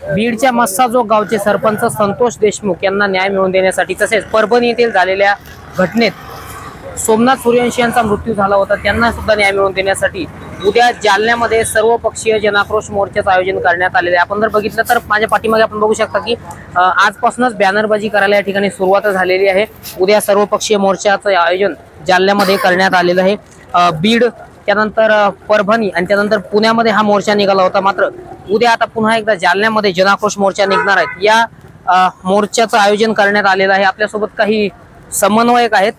बीडच्या मस्साजोग गावचे सरपंच संतोष देशमुख यांना न्याय मिळवून देण्यासाठी तसेच परभणी येथील झालेल्या घटनेत सोमनाथ सूर्यवंशी यांचा मृत्यू झाला होता, त्यांना सुद्धा न्याय मिळवून देण्यासाठी उद्या जालन्यामध्ये सर्वपक्षीय जनाक्रोश मोर्चाचं आयोजन करण्यात आलेले आहे। आपण जर बघितलं तर माझ्या पाठीमागे आपण बघू शकता की आजपासूनच बॅनरबाजी करायला या ठिकाणी सुरुवात झालेली आहे। उद्या सर्वपक्षीय मोर्चाचं आयोजन जालन्यामध्ये करण्यात आलेलं आहे। बीड, त्यानंतर परभणी आणि त्यानंतर पुण्यामध्ये हा मोर्चा निघाला होता। मात्र उद्या आता पुन्हा एकदा जालन्यामध्ये जनाक्रोश मोर्चा निघणार आहेत। या मोर्चाचं आयोजन करण्यात आलेलं आहे। आपल्यासोबत काही समन्वयक आहेत।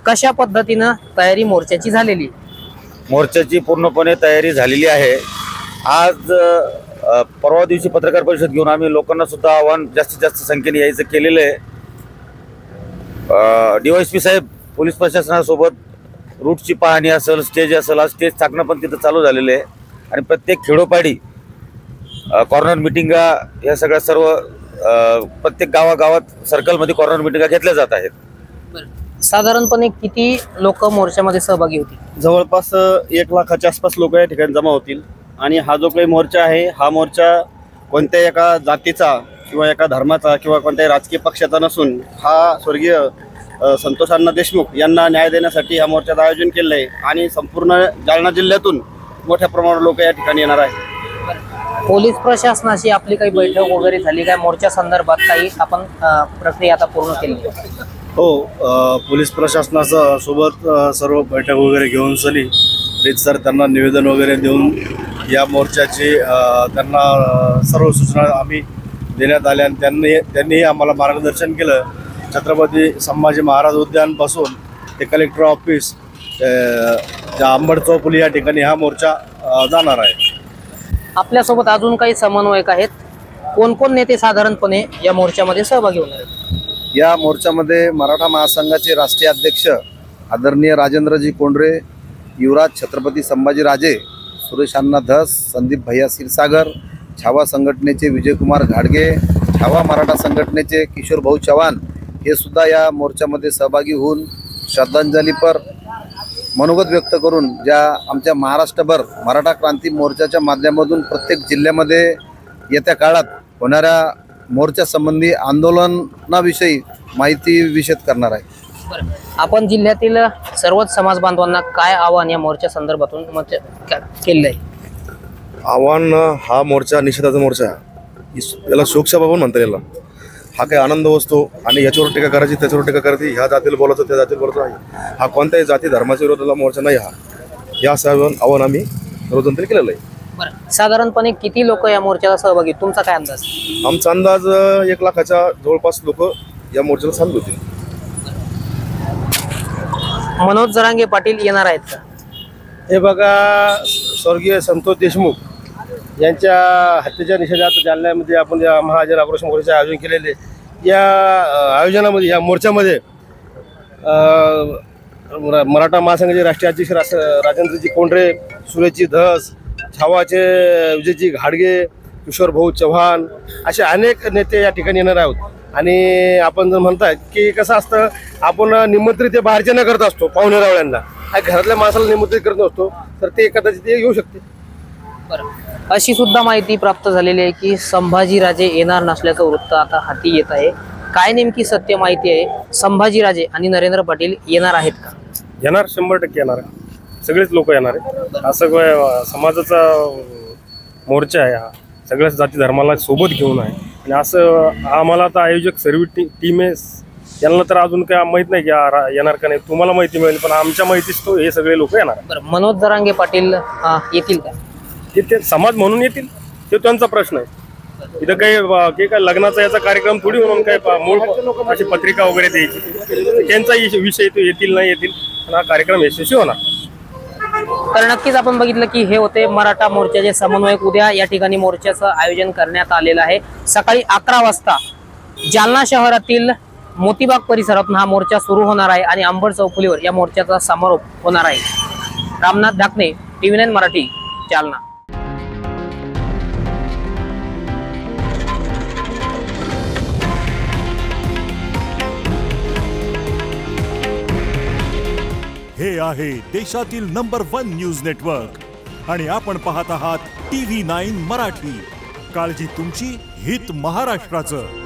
कशा पद्धतीने तयारी मोर्चाची झालेली? मोर्चाची पूर्णपणे तयारी झालेली आहे। आज परवा दिवशी पत्रकार परिषद घेऊन आम्ही लोकांना सुद्धा आव्हान जास्तीत जास्त संख्येने यायचं केलेलं आहे। DYSP साहेब पोलीस प्रशासनासोबत रूटची पाहणी असेल, स्टेज असेल, आज स्टेज टाकणं पण तिथं चालू झालेलं आहे आणि प्रत्येक खेडोपाडी कॉर्नर मिटिंगा या सगळ्या सर्व प्रत्येक गावागावात सर्कलमध्ये कॉर्नर मिटिंगा घेतल्या जात आहेत। साधारणपणे किती लोक मोर्चामध्ये सहभागी होतील? जवळपास 1 लाखाच्या आसपास लोक या ठिकाणी जमा होतील आणि हा जो काही मोर्चा आहे हा मोर्चा कोणत्याही एका जातीचा किंवा एका धर्माचा किंवा कोणत्याही राजकीय पक्षाचा नसून हा स्वर्गीय संतोष अण्णा देशमुख यांना न्याय देण्यासाठी हा मोर्चाचं आयोजन केलं आहे आणि संपूर्ण जालना जिल्ह्यातून मोठ्या प्रमाणावर लोक या ठिकाणी येणार आहेत। पोलीस प्रशासनाशी आपली काही बैठक वगैरे झाली काय? मोर्चा संदर्भात काही आपण प्रक्रिया आता पूर्ण केली? हो, पोलीस प्रशासनाचा सोबत सर्व बैठक वगैरे घेऊन झाली। रीतसर त्यांना निवेदन वगैरे देऊन या मोर्चाची त्यांना सर्व सूचना आम्ही देण्यात आल्या आणि त्यांनीही आम्हाला मार्गदर्शन केलं। छत्रपती संभाजी महाराज उद्यानपासून ते कलेक्टर ऑफिस अंबड चौफुली या ठिकाणी हा मोर्चा जाणार आहे। आपल्यासोबत अजून काही समन्वयक आहेत। कोण कोण नेते साधारणपणे या मोर्चामध्ये सहभागी होणार आहेत? या मोर्चामध्ये मराठा महासंघाचे राष्ट्रीय अध्यक्ष आदरणीय राजेंद्रजी कोंडरे, युवराज छत्रपती संभाजीराजे, सुरेश अण्णा धस, संदीप भैया क्षीरसागर, छावा संघटनेचे विजयकुमार घाडगे, छावा मराठा संघटनेचे किशोर भाऊ चव्हाण हे सुद्धा या मोर्चामध्ये सहभागी होऊन श्रद्धांजलीपर मनोगत व्यक्त करून ज्या आमच्या महाराष्ट्रभर मराठा क्रांती मोर्चाच्या माध्यमातून प्रत्येक जिल्ह्यामध्ये येत्या काळात होणाऱ्या मोर्चा संबंधी आंदोलनाविषयी माहिती विषद करणार आहे। आपण जिल्ह्यातील सर्वच समाज बांधवांना काय आव्हान या मोर्चा संदर्भातून केलं आहे? आव्हान हा मोर्चा निषेधाचा मोर्चा, याला शोकसभा पण म्हणता येईल। हा काही आनंद असतो आणि याच्यावर टीका करायची, त्याच्यावर टीका करायची, ह्या जातीला बोलायचं, त्या जातीला बोलायचं आहे। हा कोणत्याही जाती धर्माच्या विरोधाला मोर्चा नाही। या आव्हान आम्ही सर्वजण केलेलं आहे। साधारणपणे किती लोक या मोर्चाला सहभागी? तुमचा काय अंदाज? आमचा अंदाज 1 लाखाच्या जवळपास लोक या मोर्चाला सामील होतील। मनोज जरांगे पाटील येणार आहेत का? हे बघा, स्वर्गीय संतोष देशमुख यांच्या हत्येच्या निषेधार्थ जालन्यामध्ये आपण या महाजन आक्रोश मोर्चाचे आयोजन केलेले। या आयोजनामध्ये या मोर्चामध्ये मराठा महासंघाचे राष्ट्रीय अध्यक्ष राजेंद्रजी कोंडरे, सुरेशजी धस, छावाचे विजयजी घाडगे, किशोर भाऊ चव्हाण असे अनेक नेते या ठिकाणी येणार आहोत। आणि आपण जर म्हणताय की कसं असतं, आपण निमंत्रित बाहेरच्या न करत असतो पाहुणे रावळ्यांना, घरातल्या माणसाला निमंत्रित करत नसतो, तर ते कदाचित ते येऊ शकते। अशी सुद्धा माहिती प्राप्त झालेली आहे की संभाजीराजे येणार नसल्याचं वृत्त आता हाती येत आहे। काय नेमकी सत्य माहिती आहे? संभाजीराजे आणि नरेंद्र पाटील येणार आहेत का? येणार, 100% येणार आहे। सगळेच लोक येणार आहेत। हा सगळं समाजाचा मोर्चा आहे। हा सगळ्याच जाती धर्माला सोबत घेऊन आहे आणि असं आम्हाला आता आयोजक सर्व टीम आहे, यांना तर अजून काय माहित नाही की येणार का नाही। तुम्हाला माहिती मिळेल, पण आमच्या माहितीच तो हे सगळे लोक येणार। बरं, मनोज जरांगे पाटील येतील का? ते समाज म्हणून येतील, ते त्यांचा प्रश्न आहे। इथं काही काय लग्नाचा याचा कार्यक्रम थोडी म्हणून काय मूळ अशी पत्रिका वगैरे द्यायची, त्यांचा विषय तो येतील नाही येतील, पण हा कार्यक्रम यशस्वी होणार। तर नक्कीच आपण बघितलं की हे होते मराठा मोर्चाचे समन्वयक। उद्या या ठिकाणी मोर्चाचं आयोजन करण्यात आलेलं आहे। सकाळी 11 वाजता जालना शहरातील मोतीबाग परिसरातून हा मोर्चा सुरू होणार आहे आणि अंबड चौफुलीवर या मोर्चाचा समारोप होणार आहे। रामनाथ ढाकणे, TV9 मराठी, जालना। हे आहे देशातील नंबर 1 न्यूज नेटवर्क आणि आपण पाहत आहात TV9 मराठी। काळजी तुमची, हित महाराष्ट्राचं.